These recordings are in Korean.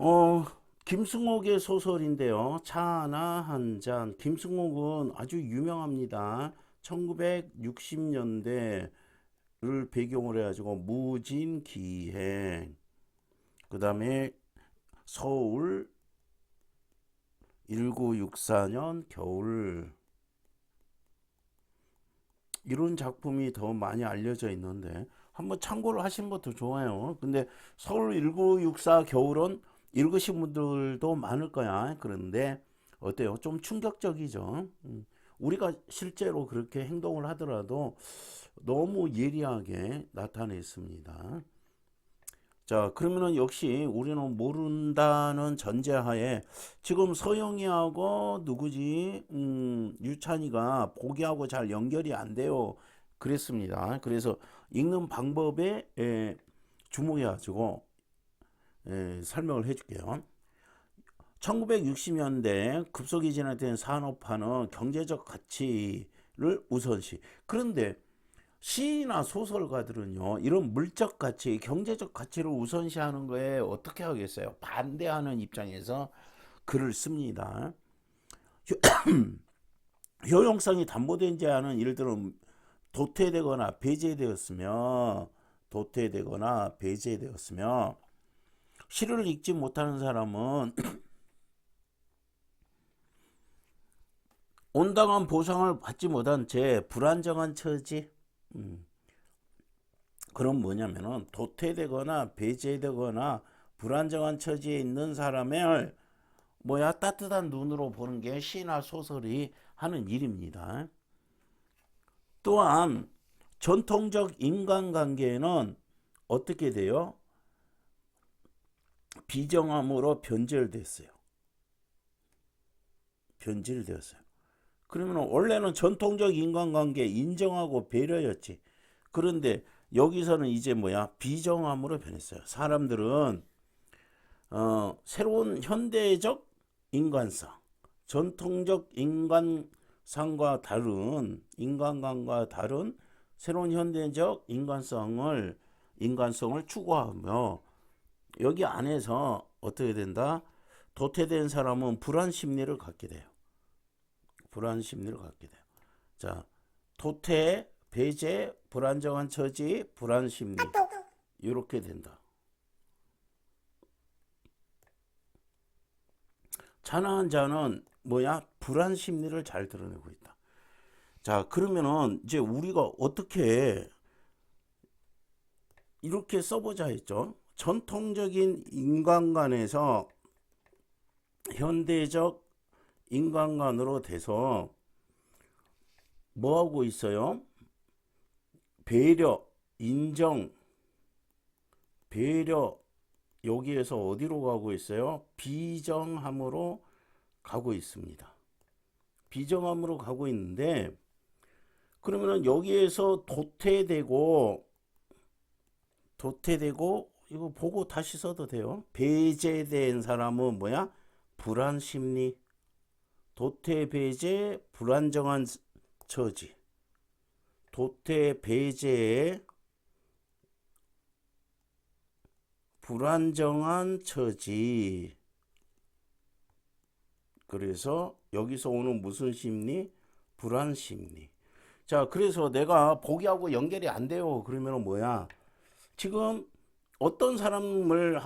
어, 김승옥의 소설인데요. 차 하나 한 잔. 김승옥은 아주 유명합니다. 1960년대를 배경으로 해가지고 무진기행, 그 다음에 서울 1964년 겨울, 이런 작품이 더 많이 알려져 있는데 한번 참고를 하시는 것도 좋아요. 근데 서울 1964 겨울은 읽으신 분들도 많을 거야. 그런데 어때요? 좀 충격적이죠. 우리가 실제로 그렇게 행동을 하더라도 너무 예리하게 나타냈습니다. 자, 그러면은 역시 우리는 모른다는 전제하에 지금 서영이하고 누구지? 유찬이가 보기하고 잘 연결이 안 돼요. 그랬습니다. 그래서 읽는 방법에 주목해가지고 설명을 해줄게요. 1960년대 급속히 진화된 산업화는 경제적 가치를 우선시. 그런데 시나 소설가들은요, 이런 물적 가치, 경제적 가치를 우선시하는 거에 어떻게 하겠어요? 반대하는 입장에서 글을 씁니다. 효용성이 담보된 자는 예를 들어 도태되거나 배제되었으며 시를 읽지 못하는 사람은 온당한 보상을 받지 못한 채 불안정한 처지. 그럼 뭐냐면은 도태되거나 배제되거나 불안정한 처지에 있는 사람을 따뜻한 눈으로 보는 게 시나 소설이 하는 일입니다. 또한 전통적 인간관계는 어떻게 돼요? 비정함으로 변질되었어요. 그러면 원래는 전통적 인간관계 인정하고 배려였지. 그런데 여기서는 이제 비정함으로 변했어요. 사람들은 새로운 현대적 인간성, 전통적 인간관과 다른 새로운 현대적 인간성을 추구하며 여기 안에서 어떻게 된다? 도태된 사람은 불안 심리를 갖게 돼요. 불안 심리를 갖게 돼요. 자, 도태, 배제, 불안정한 처지, 불안 심리 이렇게 된다. 찬화한 자는 불안 심리를 잘 드러내고 있다. 자, 그러면은 이제 우리가 어떻게 이렇게 써보자 했죠. 전통적인 인간관에서 현대적 인간관으로 돼서 뭐 하고 있어요? 배려, 인정, 배려, 여기에서 어디로 가고 있어요? 비정함으로 가고 있습니다. 비정함으로 가고 있는데, 그러면은 여기에서 도태되고 이거 보고 다시 써도 돼요. 배제된 사람은 불안 심리, 도태 배제 불안정한 처지, 도태 배제의 불안정한 처지. 그래서 여기서 오는 무슨 심리? 불안 심리. 자, 그래서 내가 보기하고 연결이 안 돼요. 그러면 지금 어떤 사람을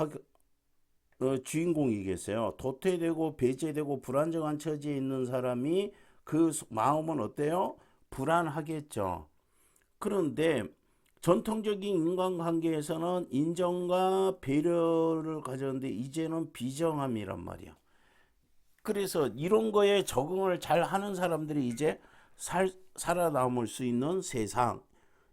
주인공이겠어요. 도태되고 배제되고 불안정한 처지에 있는 사람이 그 마음은 어때요? 불안하겠죠. 그런데 전통적인 인간관계에서는 인정과 배려를 가졌는데 이제는 비정함이란 말이야. 그래서 이런 거에 적응을 잘 하는 사람들이 이제 살아남을 수 있는 세상.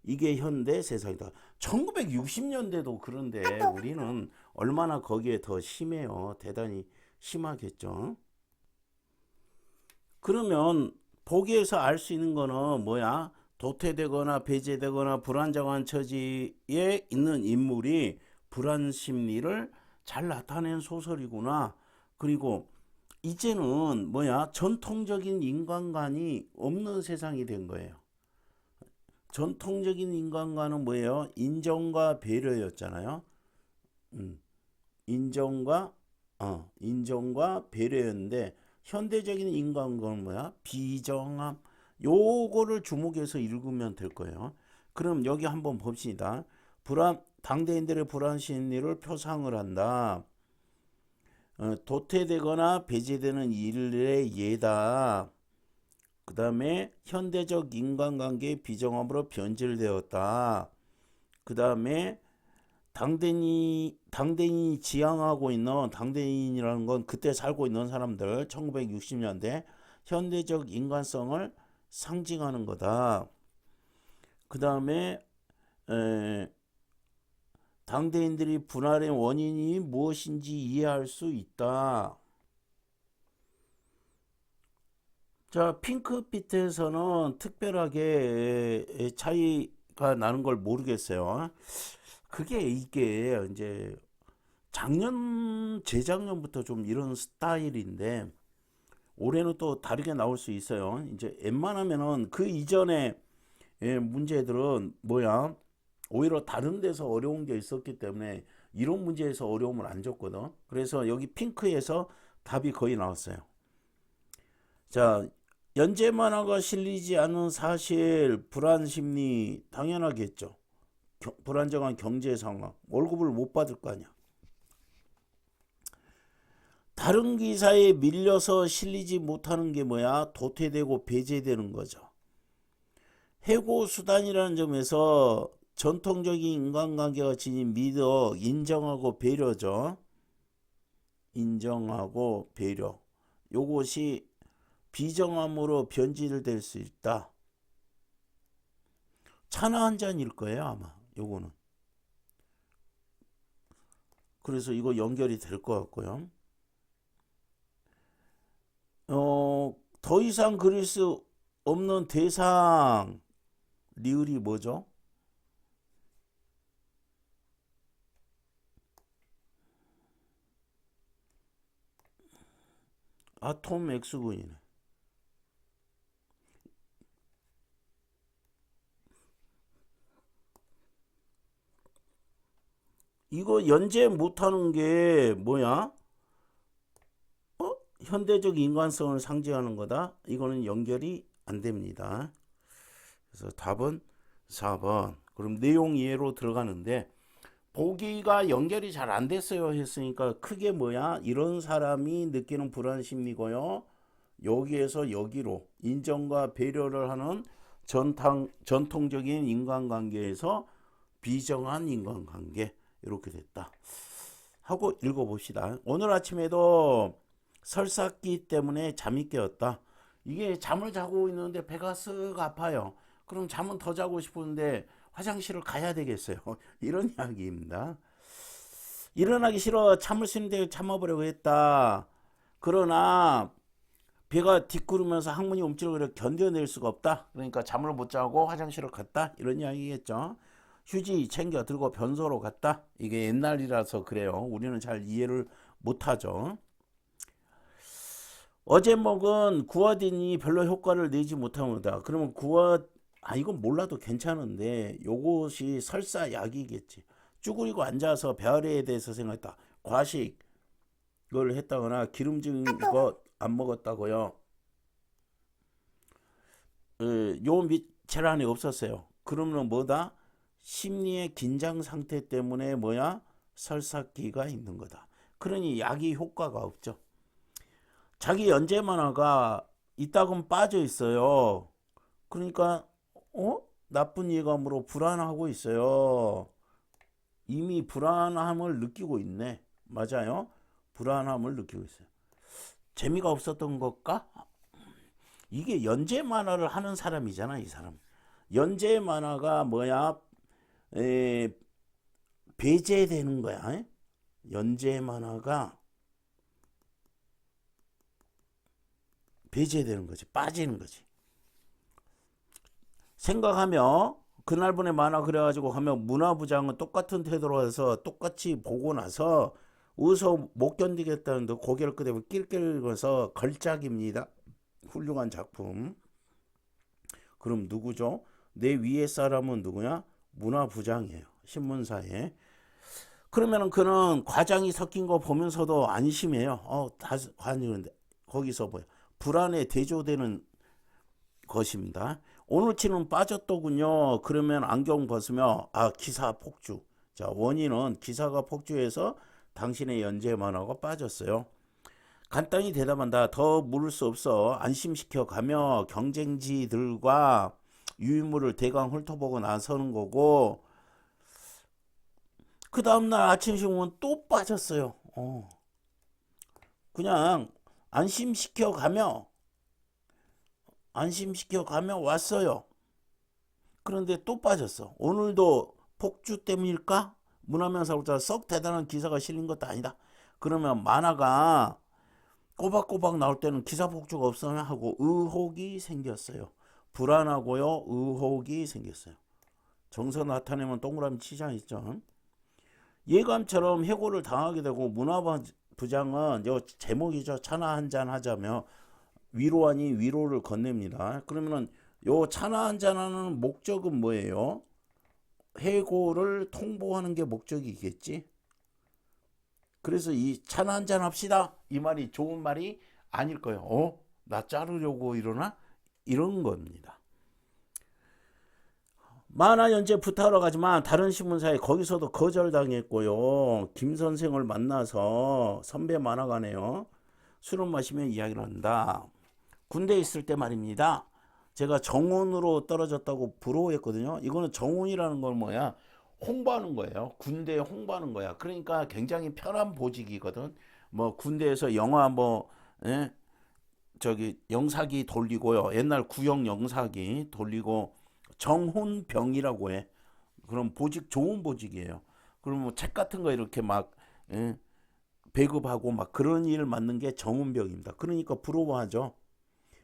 이게 현대 세상이다. 1960년대도 그런데 우리는 얼마나 거기에 더 심해요. 대단히 심하겠죠. 그러면 보기에서 알 수 있는 거는 도태되거나 배제되거나 불안정한 처지에 있는 인물이 불안 심리를 잘 나타낸 소설이구나. 그리고 이제는 전통적인 인간관이 없는 세상이 된 거예요. 전통적인 인간관은 뭐예요? 인정과 배려였잖아요. 인정과 인정과 배려였는데 현대적인 인간관계는 뭐야? 비정함. 요거를 주목해서 읽으면 될 거예요. 그럼 여기 한번 봅시다. 당대인들의 불안 심리를 표상을 한다. 도태되거나 배제되는 일의 예다. 그 다음에 현대적 인간관계의 비정함으로 변질되었다. 그 다음에 당대인이 지향하고 있는, 당대인이라는 건 그때 살고 있는 사람들, 1960년대 현대적 인간성을 상징하는 거다. 그 다음에 당대인들이 분할의 원인이 무엇인지 이해할 수 있다. 자, 핑크빛에서는 특별하게 차이가 나는 걸 모르겠어요. 그게 이게 이제 재작년부터 좀 이런 스타일인데 올해는 또 다르게 나올 수 있어요. 이제 웬만하면은 그 이전에 문제들은 뭐야? 오히려 다른 데서 어려운 게 있었기 때문에 이런 문제에서 어려움을 안 줬거든. 그래서 여기 핑크에서 답이 거의 나왔어요. 자, 연재 만화가 실리지 않은 사실, 불안 심리 당연하겠죠. 불안정한 경제 상황, 월급을 못 받을 거 아니야. 다른 기사에 밀려서 실리지 못하는 게 뭐야? 도태되고 배제되는 거죠. 해고 수단이라는 점에서 전통적인 인간관계가 지닌 미덕, 인정하고 배려죠. 인정하고 배려. 요것이 비정함으로 변질될 수 있다. 차나 한 잔일 거예요, 아마. 요거는. 그래서 이거 연결이 될 것 같고요. 더 이상 그릴 수 없는 대상. 리을이 뭐죠? 아톰 X군이네. 이거 연재 못하는 게 뭐야? 현대적 인간성을 상징하는 거다. 이거는 연결이 안 됩니다. 그래서 답은 4번. 그럼 내용 이해로 들어가는데 보기가 연결이 잘 안 됐어요 했으니까 크게 뭐야? 이런 사람이 느끼는 불안 심리고요. 여기에서 여기로 인정과 배려를 하는 전통적인 인간관계에서 비정한 인간관계 이렇게 됐다. 하고 읽어봅시다. 오늘 아침에도 설사기 때문에 잠이 깨었다. 이게 잠을 자고 있는데 배가 쓱 아파요. 그럼 잠은 더 자고 싶은데 화장실을 가야 되겠어요. 이런 이야기입니다. 일어나기 싫어 참을 수 있는데 참아보려고 했다. 그러나 배가 뒷구르면서 항문이 움찔거려 견뎌낼 수가 없다. 그러니까 잠을 못 자고 화장실을 갔다. 이런 이야기겠죠. 휴지 챙겨 들고 변소로 갔다. 이게 옛날이라서 그래요. 우리는 잘 이해를 못하죠. 어제 먹은 구아딘이 별로 효과를 내지 못합니다. 그러면 이건 몰라도 괜찮은데 요것이 설사 약이겠지. 쭈그리고 앉아서 배 아래에 대해서 생각했다. 과식을 했다거나 기름진 것 안 먹었다고요. 요 밑줄 안에 없었어요. 그러면 뭐다? 심리의 긴장 상태 때문에 뭐야? 설사기가 있는 거다. 그러니 약이 효과가 없죠. 자기 연재 만화가 이따금 빠져 있어요. 그러니까 나쁜 예감으로 불안하고 있어요. 이미 불안함을 느끼고 있네. 맞아요. 불안함을 느끼고 있어요. 재미가 없었던 것까? 이게 연재 만화를 하는 사람이잖아, 이 사람. 연재 만화가 뭐야? 배제되는 거야. 연재 만화가 배제되는 거지. 빠지는 거지. 생각하며 그날 보내 만화 그래가지고 하면 문화부장은 똑같은 태도로 해서 똑같이 보고 나서 웃어 못 견디겠다는데 고개를 끄덕이고 낄낄거려서 걸작입니다. 훌륭한 작품. 그럼 누구죠? 내 위에 사람은 누구야? 문화부장이에요. 신문사에. 그러면은 그는 과장이 섞인 거 보면서도 안심해요. 다 관이는데 거기서 뭐야? 불안에 대조되는 것입니다. 오늘치는 빠졌더군요. 그러면 안경 벗으며 기사 폭주. 자, 원인은 기사가 폭주해서 당신의 연재 만화가 빠졌어요. 간단히 대답한다. 더 물을 수 없어. 안심시켜 가며 경쟁지들과 유인물을 대강 훑어보고 나서는 거고, 그 다음날 아침 신문 또 빠졌어요. 그냥 안심시켜 가며 왔어요. 그런데 또 빠졌어. 오늘도 폭주 때문일까? 문화면사로부터 썩 대단한 기사가 실린 것도 아니다. 그러면 만화가 꼬박꼬박 나올 때는 기사 폭주가 없으면 하고 의혹이 생겼어요. 불안하고요. 의혹이 생겼어요. 정서 나타내면 동그라미 치자 있죠. 예감처럼 해고를 당하게 되고 문화부장은 요 제목이죠. 차나 한잔 하자며 위로 아닌 위로를 건넵니다. 그러면은 요 차나 한잔 하는 목적은 뭐예요? 해고를 통보하는 게 목적이겠지. 그래서 이 차나 한잔 합시다. 이 말이 좋은 말이 아닐 거예요. 나 자르려고 이러나? 이런 겁니다. 만화 연재 부탁하러 가지만 다른 신문사에 거기서도 거절당했고요. 김 선생을 만나서 선배 만화가네요. 술을 마시며 이야기를 한다. 군대에 있을 때 말입니다. 제가 정원으로 떨어졌다고 부러워했거든요. 이거는 정원이라는 건 뭐야? 홍보하는 거예요. 군대에 홍보하는 거야. 그러니까 굉장히 편한 보직이거든. 뭐 군대에서 영화 영사기 돌리고요. 옛날 구형 영사기 돌리고 정훈병이라고 해. 그럼 보직 좋은 보직이에요. 그럼 뭐 책 같은 거 이렇게 막 배급하고 막 그런 일 맡는 게 정훈병입니다. 그러니까 부러워하죠.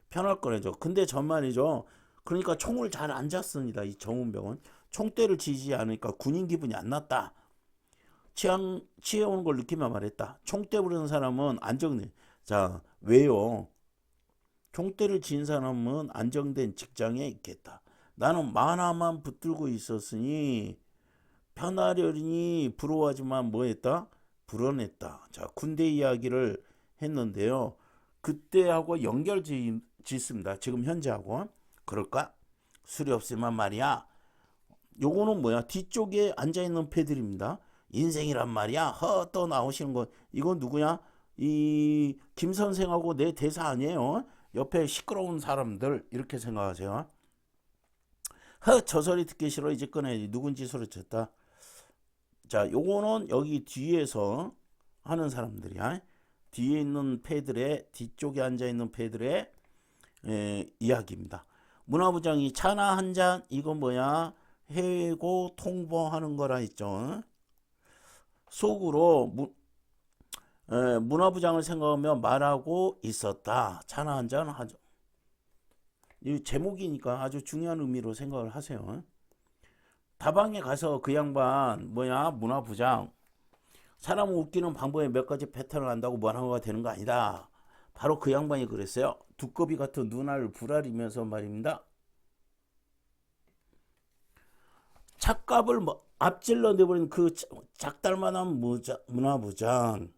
편할 거래죠. 근데 전말이죠. 그러니까 총을 잘 안 잤습니다. 이 정훈병은 총대를 지지 않으니까 군인 기분이 안 났다. 취해오는 걸 느끼며 말했다. 총대 부르는 사람은 안정된. 자, 왜요? 총대를 진 사람은 안정된 직장에 있겠다. 나는 만화만 붙들고 있었으니 편하려니 부러워하지만 뭐했다? 불안했다. 자, 군대 이야기를 했는데요. 그때하고 연결 짓습니다. 지금 현재하고. 그럴까? 술이 없으면 말이야. 요거는 뭐야? 뒤쪽에 앉아있는 패들입니다. 인생이란 말이야. 또 나오시는 거. 이건 누구야? 이 김 선생하고 내 대사 아니에요. 옆에 시끄러운 사람들 이렇게 생각하세요. 저 소리 듣기 싫어. 이제 꺼내야지. 누군지 소리쳤다. 자, 요거는 여기 뒤에서 하는 사람들이야. 뒤에 있는 패들의 뒤쪽에 앉아있는 패들의 이야기입니다. 문화부장이 차나 한 잔 이거 뭐야? 해고 통보하는 거라 했죠. 속으로 문화부장을 생각하며 말하고 있었다. 차나 한 잔 하죠. 이 제목이니까 아주 중요한 의미로 생각을 하세요. 다방에 가서 그 양반 뭐야? 문화부장 사람을 웃기는 방법에 몇 가지 패턴을 안다고 문화가 되는 거 아니다. 바로 그 양반이 그랬어요. 두꺼비 같은 눈알을 부라리면서 말입니다. 착갑을 앞질러 내버린 그 작달만한 문화부장.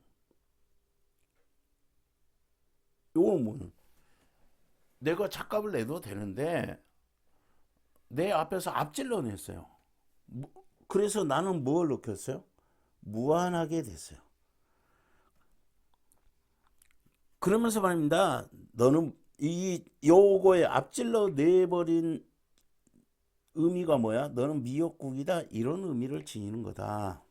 요거 뭐 내가 착갑을 내도 되는데 내 앞에서 앞질러 냈어요. 그래서 나는 뭘 느꼈어요? 무안하게 됐어요. 그러면서 말입니다. 너는 이 요거에 앞질러 내버린 의미가 뭐야? 너는 미역국이다. 이런 의미를 지니는 거다.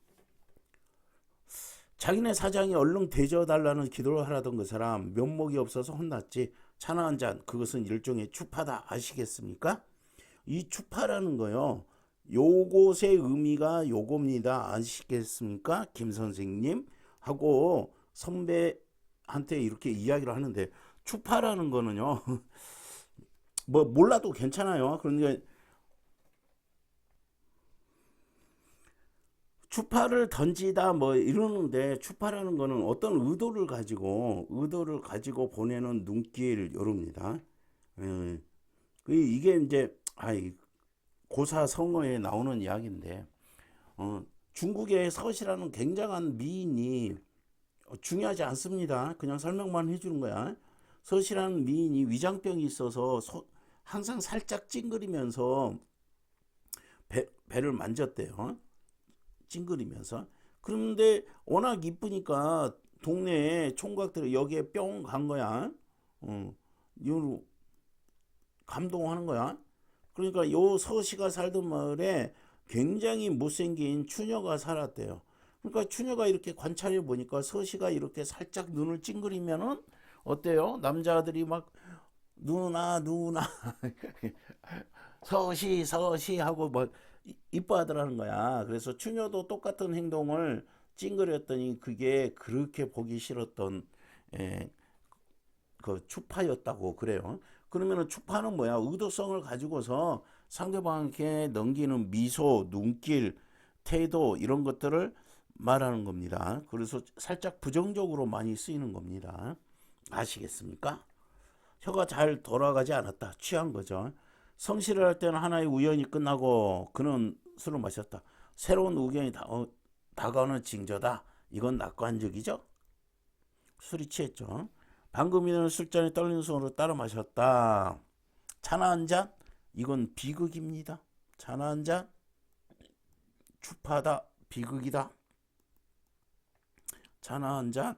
자기네 사장이 얼른 대져달라는 기도를 하라던 그 사람 면목이 없어서 혼났지. 차나 한 잔 그것은 일종의 추파다. 아시겠습니까? 이 추파라는 거요. 요것의 의미가 요겁니다. 아시겠습니까? 김 선생님 하고 선배한테 이렇게 이야기를 하는데 추파라는 거는요. 뭐 몰라도 괜찮아요. 그러니까 추파를 던지다 뭐 이러는데 추파라는 거는 어떤 의도를 가지고 보내는 눈길 요럽니다. 이게 이제 고사성어에 나오는 이야기인데 중국의 서시라는 굉장한 미인이 중요하지 않습니다. 그냥 설명만 해주는 거야. 서시라는 미인이 위장병이 있어서 항상 살짝 찡그리면서 배를 만졌대요. 찡그리면서. 그런데 워낙 이쁘니까 동네에 총각들이 여기에 뿅 간 거야. 이로 감동하는 거야. 그러니까 요 서시가 살던 마을에 굉장히 못생긴 추녀가 살았대요. 그러니까 추녀가 이렇게 관찰해 보니까 서시가 이렇게 살짝 눈을 찡그리면은 어때요? 남자들이 막 누나 누나 서시 서시 하고 막 이뻐하더라는 거야. 그래서 추녀도 똑같은 행동을 찡그렸더니 그게 그렇게 보기 싫었던 에, 그 추파였다고 그래요. 그러면은 추파는 뭐야? 의도성을 가지고서 상대방에게 넘기는 미소, 눈길, 태도 이런 것들을 말하는 겁니다. 그래서 살짝 부정적으로 많이 쓰이는 겁니다. 아시겠습니까? 혀가 잘 돌아가지 않았다. 취한 거죠. 성실을 할 때는 하나의 우연이 끝나고 그는 술을 마셨다. 새로운 우연이 다가오는 징조다. 이건 낙관적이죠. 술이 취했죠. 방금 이는 술잔에 떨리는 손으로 따라 마셨다. 차나 한 잔? 이건 비극입니다. 차나 한 잔? 추파하다. 비극이다. 차나 한 잔?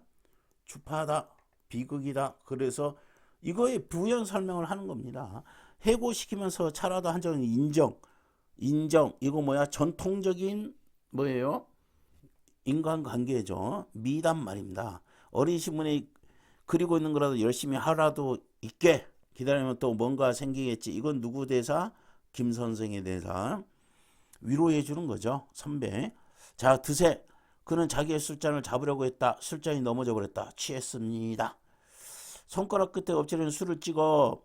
추파하다. 비극이다. 그래서 이거에 부연 설명을 하는 겁니다. 해고시키면서 차라도 한 잔은 인정. 이거 뭐야? 전통적인 뭐예요? 인간관계죠. 미담 말입니다. 어린 신문에 그리고 있는 거라도 열심히 하라도 있게 기다리면 또 뭔가 생기겠지. 이건 누구 대사? 김 선생의 대사. 위로해 주는 거죠. 선배. 자, 드세. 그는 자기의 술잔을 잡으려고 했다. 술잔이 넘어져 버렸다. 취했습니다. 손가락 끝에 엎드리는 술을 찍어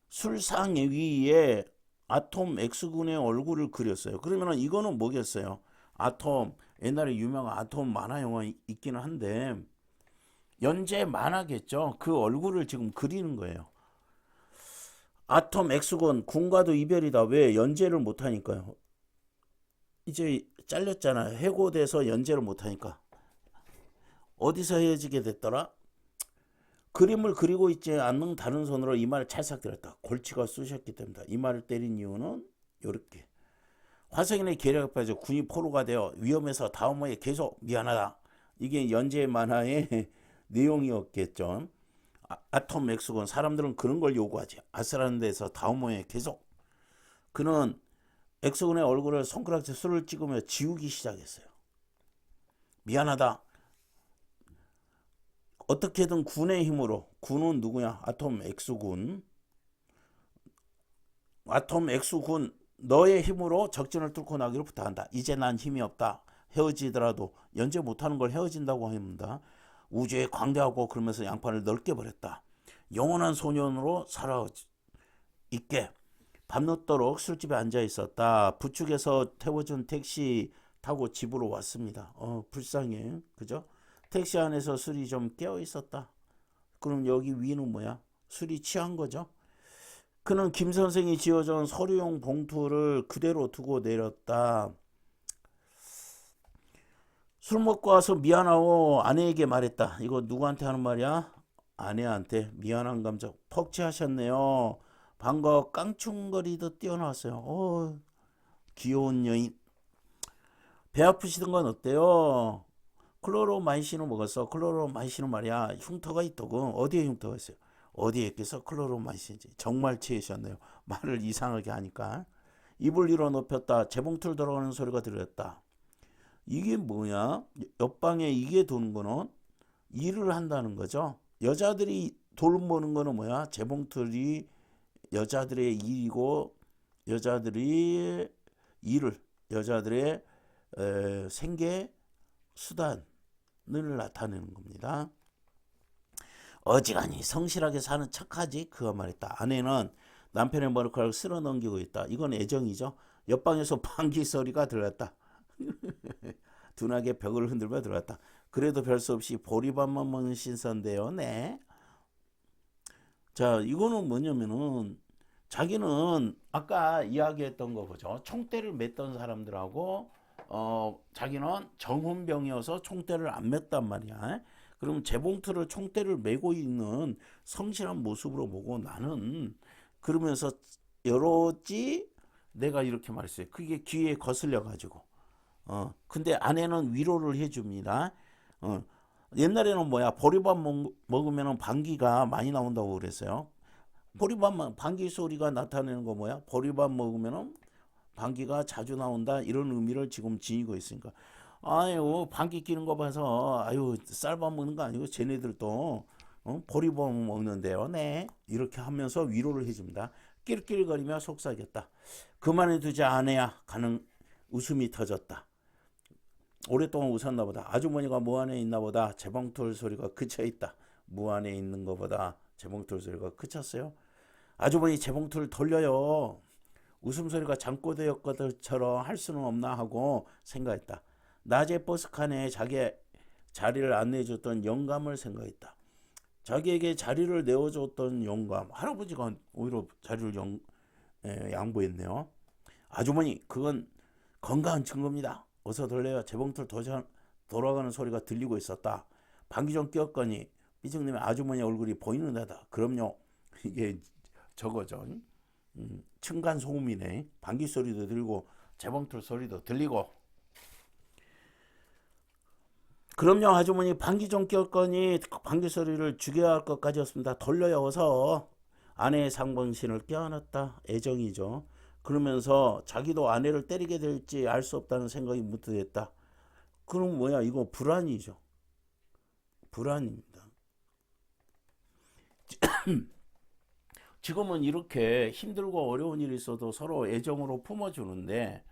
술상 위에 아톰 X군의 얼굴을 그렸어요. 그러면 이거는 뭐겠어요? 아톰, 옛날에 유명한 아톰 만화 영화 있기는 한데 연재 만화겠죠. 그 얼굴을 지금 그리는 거예요. 아톰 X군 군과도 이별이다. 왜? 연재를 못하니까요. 이제 잘렸잖아. 해고돼서 연재를 못하니까. 어디서 헤어지게 됐더라? 그림을 그리고 있지 않는 다른 손으로 이마를 찰싹 때렸다. 골치가 쑤셨기 때문이다. 이마를 때린 이유는 이렇게. 화성인의 계략에 빠져 군이 포로가 되어 위험해서 다음 호에 계속 미안하다. 이게 연재 만화의 내용이었겠죠. 아톰 X군 사람들은 그런 걸 요구하지. 아슬한 데서 다음 호에 계속. 그는 X군의 얼굴을 손가락에 술을 찍으며 지우기 시작했어요. 미안하다. 어떻게든 군의 힘으로. 군은 누구야? 아톰 X군. 아톰 X군 너의 힘으로 적진을 뚫고 나기를 부탁한다. 이제 난 힘이 없다. 헤어지더라도 연재 못하는 걸 헤어진다고 합니다. 우주에 광대하고 그러면서 양판을 넓게 버렸다. 영원한 소년으로 살아있게. 밤늦도록 술집에 앉아 있었다. 부축해서 태워준 택시 타고 집으로 왔습니다. 불쌍해. 그죠? 택시 안에서 술이 좀 깨어 있었다. 그럼 여기 위는 뭐야? 술이 취한 거죠. 그는 김 선생이 지어준 서류용 봉투를 그대로 두고 내렸다. 술 먹고 와서 미안하고 아내에게 말했다. 이거 누구한테 하는 말이야? 아내한테 미안한 감정. 퍽취하셨네요. 방금 깡충거리듯 뛰어나왔어요. 귀여운 여인. 배 아프시던 건 어때요? 클로로마이신을 먹었어. 클로로마이신은 말이야 흉터가 있더군. 어디에 흉터가 있어요? 어디에 있겠어? 클로로마이신이지. 정말 취하셨네요. 말을 이상하게 하니까. 입을 일어 높였다. 재봉틀 들어가는 소리가 들렸다. 이게 뭐야? 옆방에 이게 도는 거는 일을 한다는 거죠. 여자들이 돌 보는 거는 뭐야? 재봉틀이 여자들의 일이고 여자들의 생계 수단을 나타내는 겁니다. 어지간히 성실하게 사는 척하지. 그가 말했다. 아내는 남편의 머리카락을 쓸어 넘기고 있다. 이건 애정이죠. 옆방에서 방귀 소리가 들렸다. 둔하게 벽을 흔들며 들어갔다. 그래도 별 수 없이 보리밥만 먹는 신선데요. 네. 자, 이거는 뭐냐면은 자기는 아까 이야기했던 거 보죠. 총대를 맸던 사람들하고 자기는 정훈병이어서 총대를 안 맸단 말이야. 그럼 재봉틀을 총대를 메고 있는 성실한 모습으로 보고 나는 그러면서 여러지 내가 이렇게 말했어요. 그게 귀에 거슬려 가지고 근데 아내는 위로를 해줍니다. 옛날에는 뭐야 보리밥 먹으면 방귀가 많이 나온다고 그랬어요. 방귀 소리가 나타내는 거 뭐야? 보리밥 먹으면 방귀가 자주 나온다 이런 의미를 지금 지니고 있으니까 아유 방귀 끼는 거 봐서 아유 쌀밥 먹는 거 아니고 쟤네들도 보리밥 먹는데요. 네 이렇게 하면서 위로를 해줍니다. 낄낄거리며 속삭였다. 그만해 두자 아내야 가는 웃음이 터졌다. 오랫동안 웃었나 보다. 아주머니가 무 안에 있나 보다. 재봉틀 소리가 그쳐있다. 무 안에 있는 것보다 재봉틀 소리가 그쳤어요. 아주머니 재봉틀 돌려요. 웃음소리가 잠꼬대였거든처럼 할 수는 없나 하고 생각했다. 낮에 버스칸에 자기 자리를 안내해줬던 영감을 생각했다. 자기에게 자리를 내어줬던 영감. 할아버지가 오히려 자리를 양보했네요. 아주머니 그건 건강한 증거입니다. 어서 돌려요. 재봉틀 돌아가는 소리가 들리고 있었다. 방귀 좀 뀌었거니 삐죽님의 아주머니 얼굴이 보이는 데다. 그럼요. 이게 저거죠. 층간 소음이네. 방귀 소리도 들리고 재봉틀 소리도 들리고. 그럼요 아주머니 방귀 좀 꼈거니 방귀 소리를 죽여야 할 것까지였습니다. 돌려요 어서. 아내의 상봉신을 껴안았다. 애정이죠. 그러면서 자기도 아내를 때리게 될지 알 수 없다는 생각이 문득 했다. 그럼 뭐야 이거 불안이죠. 불안입니다. 지금은 이렇게 힘들고 어려운 일이 있어도 서로 애정으로 품어주는데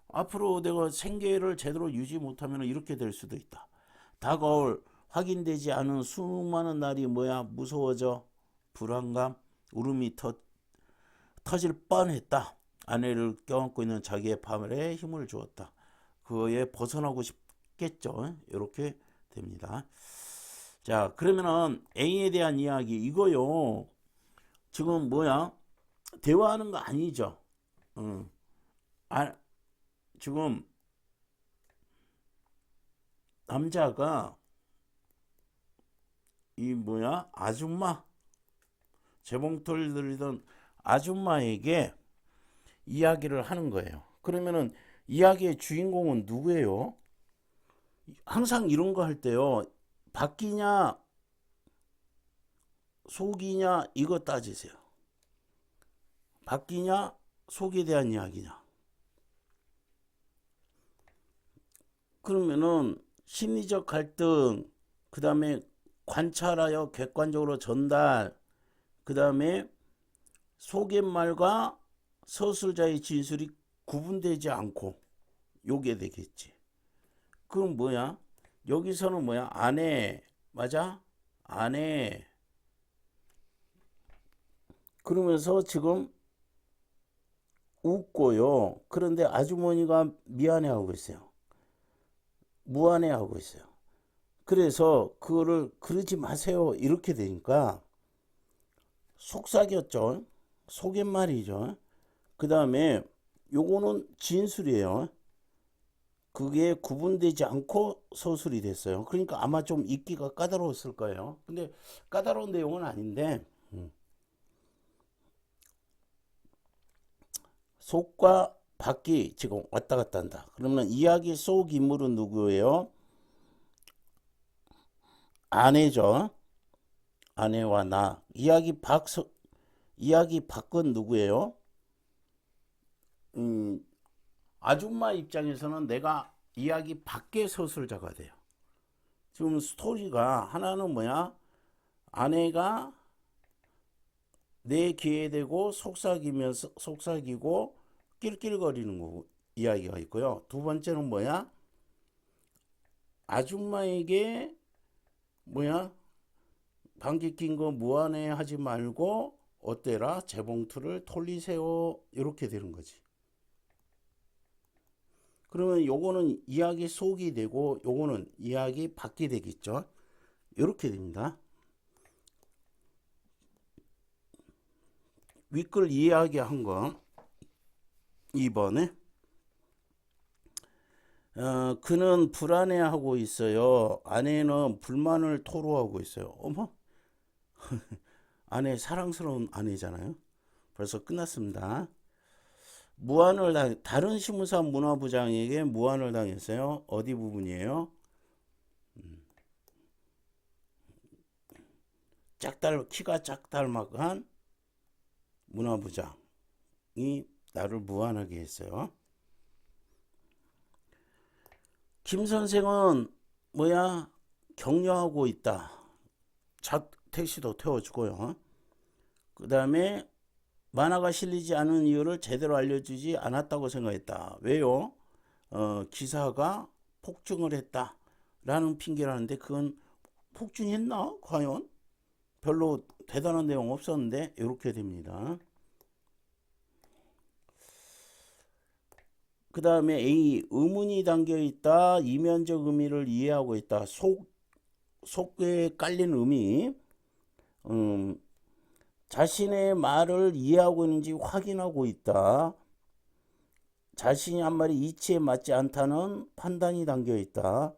앞으로 내가 생계를 제대로 유지 못하면 이렇게 될 수도 있다. 다가올 확인되지 않은 수많은 날이 뭐야 무서워져. 불안감 울음이 터질 뻔했다. 아내를 껴안고 있는 자기의 팔에 힘을 주었다. 그거에 벗어나고 싶겠죠. 이렇게 됩니다. 자 그러면은 A에 대한 이야기 이거요. 지금 뭐야 대화하는 거 아니죠. 지금 남자가 이 뭐야 아줌마 재봉틀 들리던 아줌마에게 이야기를 하는 거예요. 그러면은 이야기의 주인공은 누구예요? 항상 이런 거 할 때요. 밖이냐 속이냐 이거 따지세요. 밖이냐 속에 대한 이야기냐. 그러면은 심리적 갈등, 그 다음에 관찰하여 객관적으로 전달, 그 다음에 속임말과 서술자의 진술이 구분되지 않고 요게 되겠지. 그럼 뭐야? 여기서는 뭐야? 아내 맞아? 아내. 그러면서 지금 웃고요. 그런데 아주머니가 미안해하고 있어요. 무안해하고 있어요. 그래서 그거를 그러지 마세요 이렇게 되니까 속삭였죠. 속임말이죠. 그 다음에 요거는 진술이에요. 그게 구분되지 않고 서술이 됐어요. 그러니까 아마 좀 읽기가 까다로웠을 거예요. 근데 까다로운 내용은 아닌데 속과 밖이 지금 왔다 갔다 한다. 그러면 이야기 속 인물은 누구예요? 아내죠. 아내와 나. 이야기 밖은 누구예요? 아줌마 입장에서는 내가 이야기 밖의 서술자가 돼요. 지금 스토리가 하나는 뭐야? 아내가 내 귀에 대고 속삭이고 낄낄거리는 거 이야기가 있고요. 두 번째는 뭐야? 아줌마에게 뭐야? 방귀 낀 거 무안해 하지 말고 어때라 재봉틀을 돌리세요 이렇게 되는 거지. 그러면 요거는 이야기 속이 되고 요거는 이야기 밖이 되겠죠. 이렇게 됩니다. 윗글 이야기한 거 2번에 그는 불안해하고 있어요. 아내는 불만을 토로하고 있어요. 어머, 아내 사랑스러운 아내잖아요. 벌써 끝났습니다. 다른 시무사 문화부장에게 무안을 당했어요. 어디 부분이에요? 키가 짝달막한 문화부장이 나를 무안하게 했어요. 김 선생은 격려하고 있다. 택시도 태워주고요. 그 다음에 만화가 실리지 않은 이유를 제대로 알려주지 않았다고 생각했다. 왜요? 기사가 폭증을 했다 라는 핑계를 하는데, 그건 폭증했나? 과연? 별로 대단한 내용 없었는데 이렇게 됩니다. 그 다음에 A, 의문이 담겨 있다. 이면적 의미를 이해하고 있다. 속에 깔린 의미. 자신의 말을 이해하고 있는지 확인하고 있다. 자신이 한 말이 이치에 맞지 않다는 판단이 담겨 있다.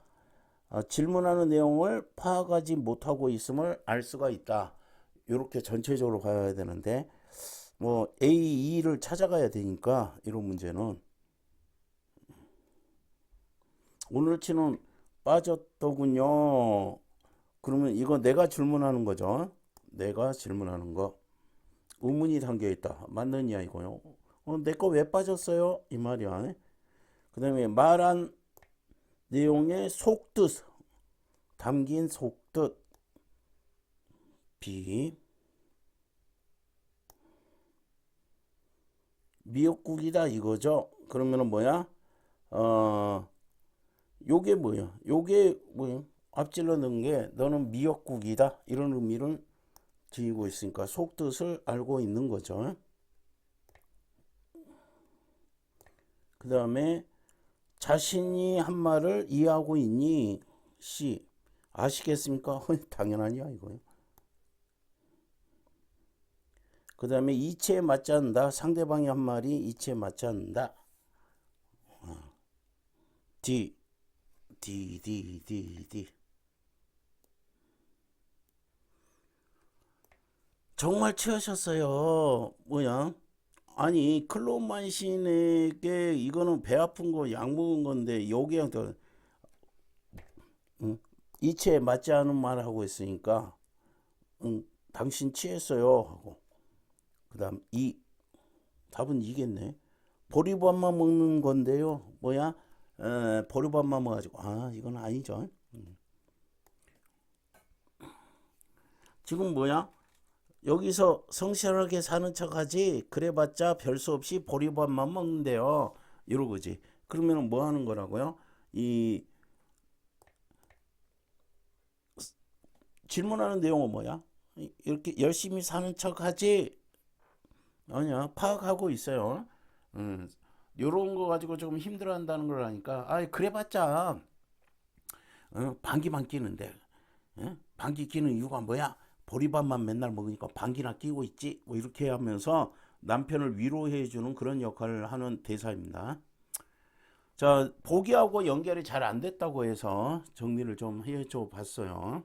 질문하는 내용을 파악하지 못하고 있음을 알 수가 있다. 이렇게 전체적으로 봐야 되는데, A, E를 찾아가야 되니까 이런 문제는 오늘치는 빠졌더군요. 그러면 이거 내가 질문하는 거죠. 내가 질문하는 거. 의문이 담겨 있다. 맞는 이야기고요. 내 거 왜 빠졌어요? 이 말이야. 그 다음에 말한 내용의 속뜻, 담긴 속뜻. B. 미역국이다 이거죠. 그러면은 요게 뭐야? 앞질러 넣은 게 너는 미역국이다 이런 의미를 지니고 있으니까 속뜻을 알고 있는 거죠. 그 다음에 자신이 한 말을 이해하고 있니? C. 아시겠습니까? 당연한 이야기고요. 그 다음에 이치에 맞지 않는다. 상대방이 한 말이 이치에 맞지 않는다. D. 정말 취하셨어요. 아니 클로만신에게 이거는 배 아픈 거 약 먹은 건데 여기랑 더 이치에 맞지 않은 말 하고 있으니까 당신 취했어요 하고, 그 다음 답은 이겠네. 보리밥만 먹는 건데요. 보리밥만 먹어가지고 이건 아니죠. 지금 여기서 성실하게 사는 척하지 그래봤자 별수 없이 보리밥만 먹는데요 이러고지. 그러면 뭐 하는 거라고요? 이 질문하는 내용은 이렇게 열심히 사는 척하지 아니야, 파악하고 있어요. 요런 거 가지고 조금 힘들어한다는 걸 하니까 그래봤자 방귀만 끼는데, 방귀 끼는 이유가 뭐야? 보리밥만 맨날 먹으니까 방귀나 끼고 있지? 이렇게 하면서 남편을 위로해주는 그런 역할을 하는 대사입니다. 자, 보기하고 연결이 잘 안 됐다고 해서 정리를 좀 해줘 봤어요.